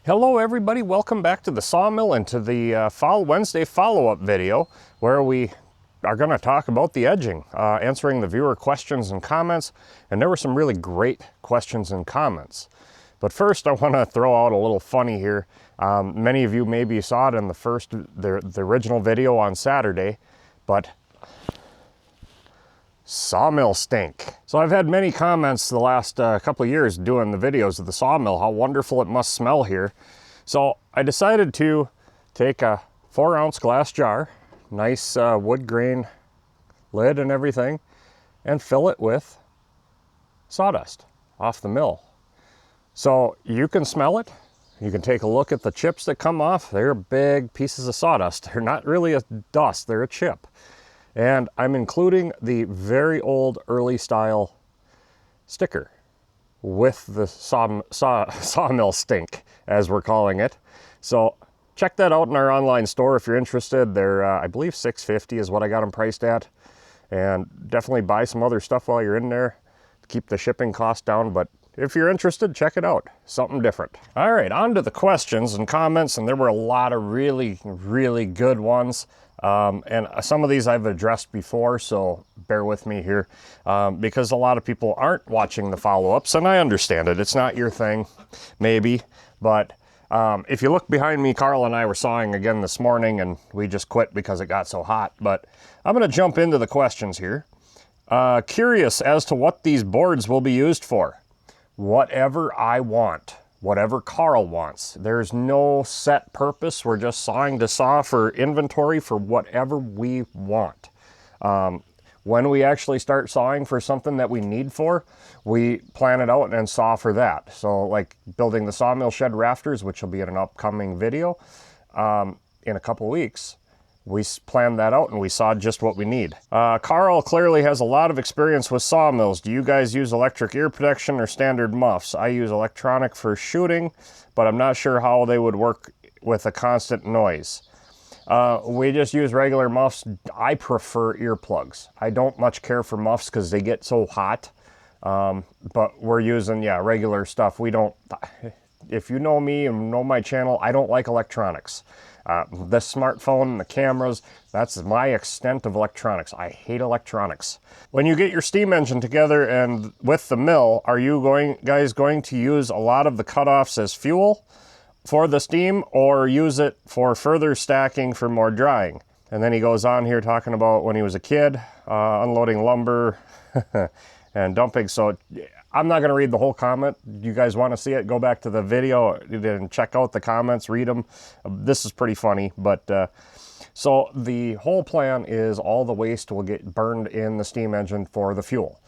Hello everybody, welcome back to the Sawmill and to the Wednesday follow-up video where we are going to talk about the edging, answering the viewer questions and comments, and there were some really great questions and comments. But first I want to throw out a little funny here. Many of you maybe saw it in the original video on Saturday, but sawmill stink. So I've had many comments the last couple of years doing the videos of the sawmill, how wonderful it must smell here. So I decided to take a 4-ounce glass jar, nice wood grain lid and everything, and fill it with sawdust off the mill. So you can smell it. You can take a look at the chips that come off. They're big pieces of sawdust. They're not really a dust, they're a chip. And I'm including the very old early style sticker with the sawmill stink, as we're calling it. So check that out in our online store if you're interested. They're, I believe $6.50 is what I got them priced at. And definitely buy some other stuff while you're in there to keep the shipping cost down. But if you're interested, check it out. Something different. All right, on to the questions and comments. And there were a lot of really, really good ones. And some of these I've addressed before, so bear with me here, because a lot of people aren't watching the follow-ups, and I understand it. It's not your thing, maybe, but if you look behind me, Carl and I were sawing again this morning, and we just quit because it got so hot. But I'm going to jump into the questions here. Curious as to what these boards will be used for. Whatever I want. Whatever Carl wants. There's no set purpose. We're just sawing to saw for inventory for whatever we want. When we actually start sawing for something that we need for, we plan it out and saw for that. So like building the sawmill shed rafters, which will be in an upcoming video in a couple weeks. We planned that out and we saw just what we need. Carl clearly has a lot of experience with sawmills. Do you guys use electric ear protection or standard muffs? I use electronic for shooting, but I'm not sure how they would work with a constant noise. We just use regular muffs. I prefer earplugs. I don't much care for muffs because they get so hot. But we're using, yeah, regular stuff. We don't, if you know me and know my channel, I don't like electronics. The smartphone and the cameras, that's my extent of electronics. I hate electronics. When you get your steam engine together and with the mill, are you guys going to use a lot of the cutoffs as fuel for the steam or use it for further stacking for more drying? And then he goes on here talking about when he was a kid, unloading lumber and dumping. So I'm not going to read the whole comment. You guys want to see it, go back to the video and check out the comments, read them. This is pretty funny, but so the whole plan is all the waste will get burned in the steam engine for the fuel.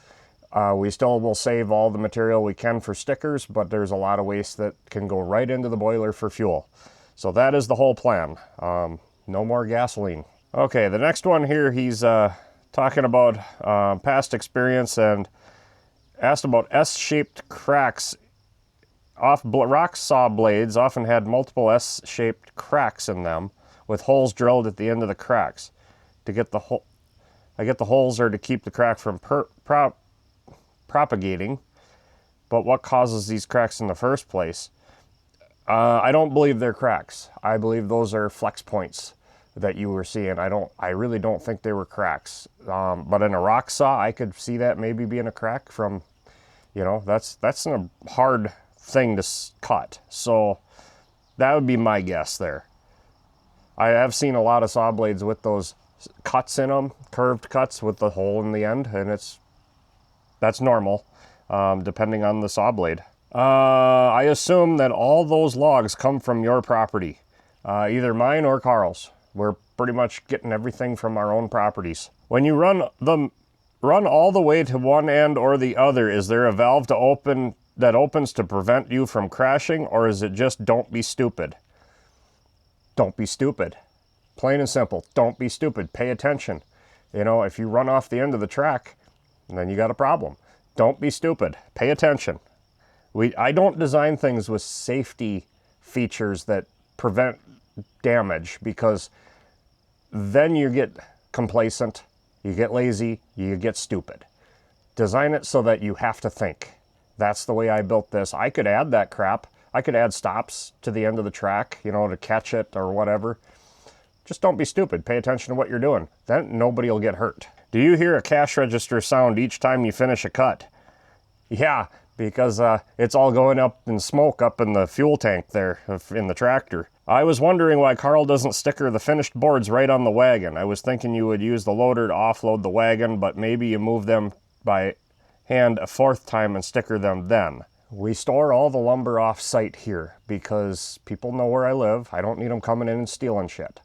We still will save all the material we can for stickers, but there's a lot of waste that can go right into the boiler for fuel. So that is the whole plan. No more gasoline. Okay, the next one here, he's talking about past experience and asked about S-shaped cracks. Rock saw blades often had multiple S-shaped cracks in them with holes drilled at the end of the cracks. To get the I get the holes are to keep the crack from propagating, but what causes these cracks in the first place? I don't believe they're cracks. I believe those are flex points that you were seeing. I really don't think they were cracks. But in a rock saw, I could see that maybe being a crack from, you know, that's a hard thing to cut. So that would be my guess there. I have seen a lot of saw blades with those cuts in them, curved cuts with the hole in the end, and that's normal, depending on the saw blade. I assume that all those logs come from your property, either mine or Carl's. We're pretty much getting everything from our own properties. When you run all the way to one end or the other, is there a valve that opens to prevent you from crashing, or is it just don't be stupid? Don't be stupid. Plain and simple. Don't be stupid. Pay attention. You know, if you run off the end of the track, then you got a problem. Don't be stupid. Pay attention. I don't design things with safety features that prevent damage, because then you get complacent, you get lazy, you get stupid. Design it so that you have to think. That's the way I built this. I could add that crap. I could add stops to the end of the track, you know, to catch it or whatever. Just don't be stupid. Pay attention to what you're doing. Then nobody will get hurt. Do you hear a cash register sound each time you finish a cut? Yeah, because it's all going up in smoke up in the fuel tank there in the tractor. I was wondering why Carl doesn't sticker the finished boards right on the wagon. I was thinking you would use the loader to offload the wagon, but maybe you move them by hand a fourth time and sticker them then. We store all the lumber off site here because people know where I live. I don't need them coming in and stealing shit.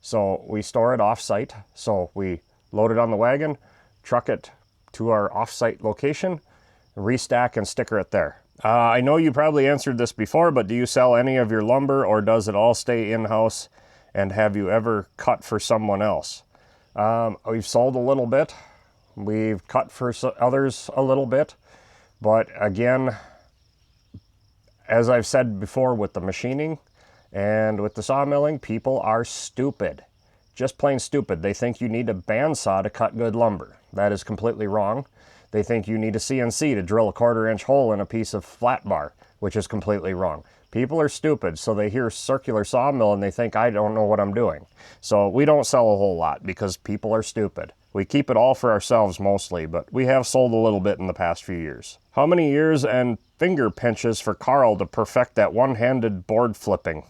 So we store it off site. So we load it on the wagon, truck it to our off site location, restack and sticker it there. I know you probably answered this before, but do you sell any of your lumber or does it all stay in-house? And have you ever cut for someone else? We've sold a little bit. We've cut for others a little bit. But again, as I've said before with the machining and with the sawmilling, people are stupid. Just plain stupid. They think you need a bandsaw to cut good lumber. That is completely wrong. They think you need a CNC to drill a 1/4-inch hole in a piece of flat bar, which is completely wrong. People are stupid, so they hear circular sawmill and they think I don't know what I'm doing. So we don't sell a whole lot because people are stupid. We keep it all for ourselves mostly, but we have sold a little bit in the past few years. How many years and finger pinches for Carl to perfect that one-handed board flipping?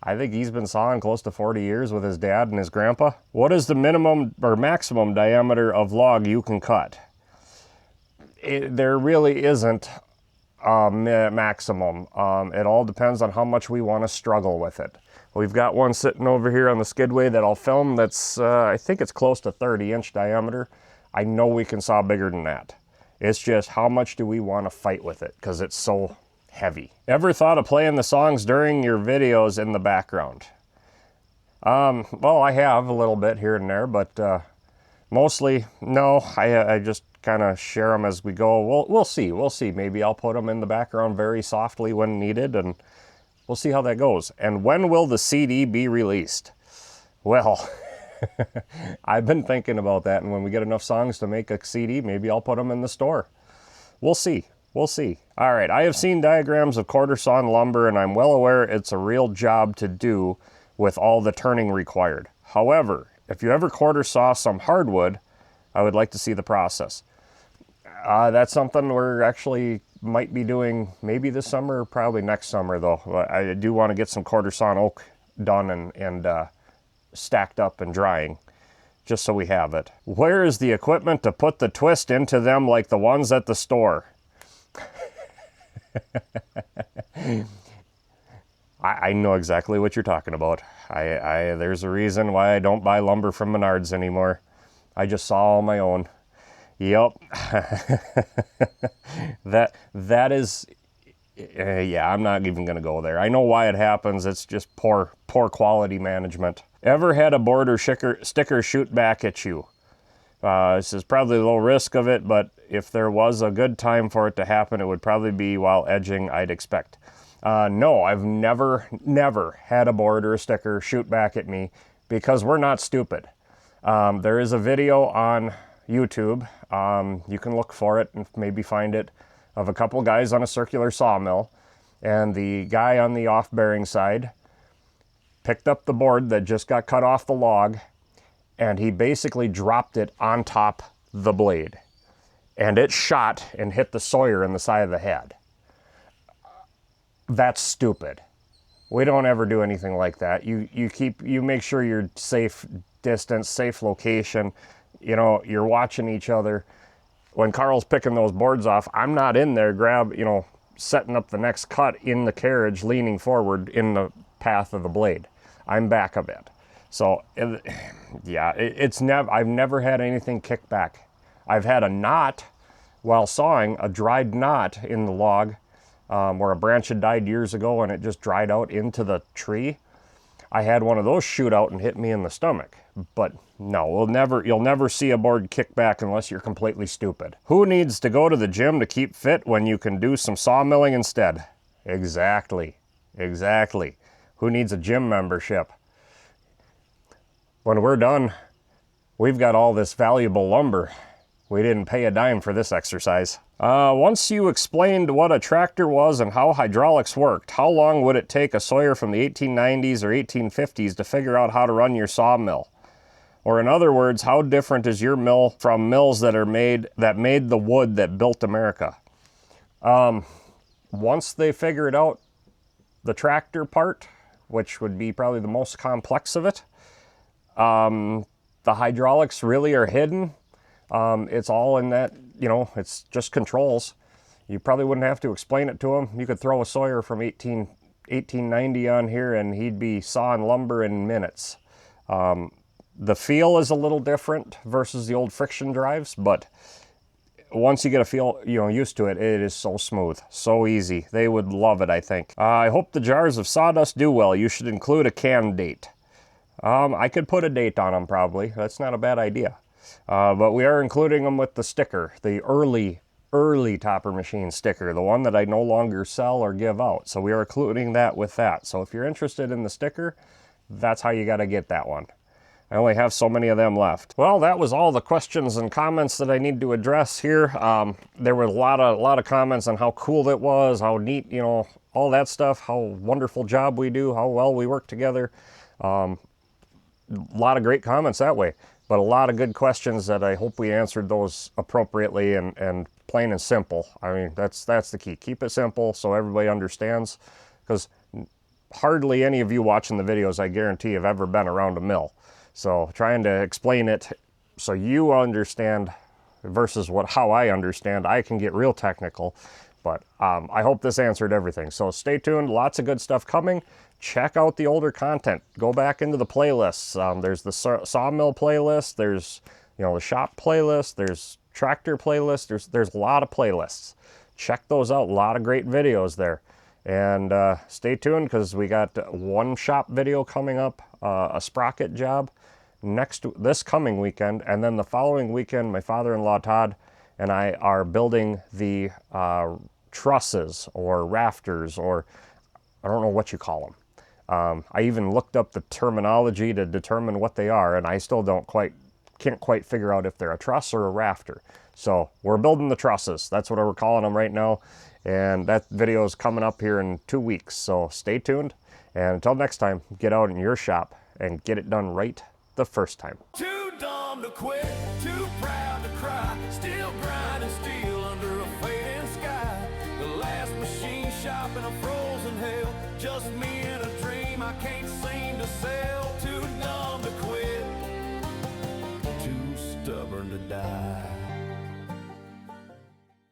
I think he's been sawing close to 40 years with his dad and his grandpa. What is the minimum or maximum diameter of log you can cut? There really isn't a maximum. It all depends on how much we want to struggle with it. We've got one sitting over here on the skidway that I'll film that's, I think it's close to 30-inch diameter. I know we can saw bigger than that. It's just how much do we want to fight with it because it's so heavy. Ever thought of playing the songs during your videos in the background? Well, I have a little bit here and there, but mostly, no. I just kind of share them as we go. We'll see. Maybe I'll put them in the background very softly when needed, and we'll see how that goes. And when will the CD be released? Well, I've been thinking about that, and when we get enough songs to make a CD, maybe I'll put them in the store. We'll see. We'll see. All right, I have seen diagrams of 1/4 sawn lumber, and I'm well aware it's a real job to do with all the turning required. However, if you ever 1/4 saw some hardwood, I would like to see the process. That's something we're actually might be doing maybe this summer, probably next summer though. I do want to get some 1/4 sawn oak done and stacked up and drying, just so we have it. Where is the equipment to put the twist into them like the ones at the store? I know exactly what you're talking about. There's a reason why I don't buy lumber from Menards anymore. I just saw all my own. Yep. that is, yeah, I'm not even gonna go there. I know why it happens. It's just poor quality management. Ever had a board or sticker shoot back at you? This is probably a low risk of it, but if there was a good time for it to happen, it would probably be while edging, I'd expect. No, I've never had a board or a sticker shoot back at me because we're not stupid. There is a video on YouTube, you can look for it and maybe find it, of a couple guys on a circular sawmill, and the guy on the off-bearing side picked up the board that just got cut off the log, and he basically dropped it on top the blade. And it shot and hit the sawyer in the side of the head. That's stupid. We don't ever do anything like that. You make sure you're safe distance, safe location. You know, you're watching each other. When Carl's picking those boards off, I'm not in there setting up the next cut in the carriage, leaning forward in the path of the blade. I'm back a bit. So, yeah, I've never had anything kick back. I've had a knot while sawing, a dried knot in the log where a branch had died years ago and it just dried out into the tree. I had one of those shoot out and hit me in the stomach. But no, you'll never see a board kick back unless you're completely stupid. Who needs to go to the gym to keep fit when you can do some sawmilling instead? Exactly. Exactly. Who needs a gym membership? When we're done, we've got all this valuable lumber. We didn't pay a dime for this exercise. Once you explained what a tractor was and how hydraulics worked, how long would it take a sawyer from the 1890s or 1850s to figure out how to run your sawmill? Or in other words, how different is your mill from mills that made the wood that built America? Once they figured out the tractor part, which would be probably the most complex of it, the hydraulics really are hidden. It's all in that, it's just controls. You probably wouldn't have to explain it to them. You could throw a sawyer from 1890 on here and he'd be sawing lumber in minutes. The feel is a little different versus the old friction drives, but once you get a feel, used to it, it is so smooth, so easy. They would love it, I think. I hope the jars of sawdust do well. You should include a can date. I could put a date on them probably. That's not a bad idea. But we are including them with the sticker, the early Topper Machine sticker, the one that I no longer sell or give out. So we are including that with that. So if you're interested in the sticker, that's how you got to get that one. I only have so many of them left. Well, that was all the questions and comments that I need to address here. There were a lot of comments on how cool it was, how neat, all that stuff, how wonderful job we do, how well we work together. A lot of great comments that way, but a lot of good questions that I hope we answered those appropriately and plain and simple. I mean, that's the key. Keep it simple so everybody understands, because hardly any of you watching the videos, I guarantee, have ever been around a mill. So trying to explain it so you understand versus how I understand, I can get real technical. But I hope this answered everything. So stay tuned, lots of good stuff coming. Check out the older content. Go back into the playlists. There's the Sawmill playlist, there's the shop playlist, there's tractor playlist, there's a lot of playlists. Check those out, a lot of great videos there. And stay tuned, because we got one shop video coming up, a sprocket job, this coming weekend, and then the following weekend my father-in-law Todd and I are building the trusses or rafters, or I don't know what you call them. I even looked up the terminology to determine what they are, and I still can't quite figure out if they're a truss or a rafter. So we're building the trusses. That's what we're calling them right now, and that video is coming up here in 2 weeks. So stay tuned, and until next time, get out in your shop and get it done right the first time. Too dumb to quit, too proud to cry, still grinding steel under a fading sky. The last machine shop in a frozen hell, just me and a dream I can't seem to sell. Too dumb to quit, too stubborn to die.